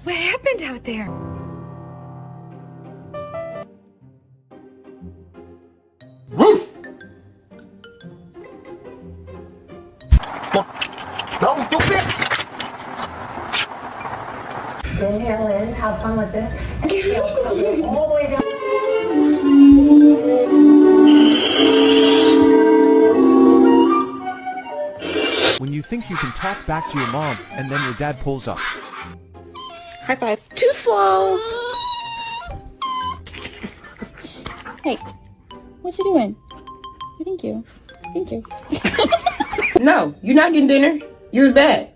What happened out there? Woof! Don't do this! Inhale in, have fun with this. Exhale, all the way down. When you think you can talk back to your mom, and then your dad pulls up. High five. Too slow. Hey, what you doing? Thank you. Thank you. No, you're not getting dinner. You're bad.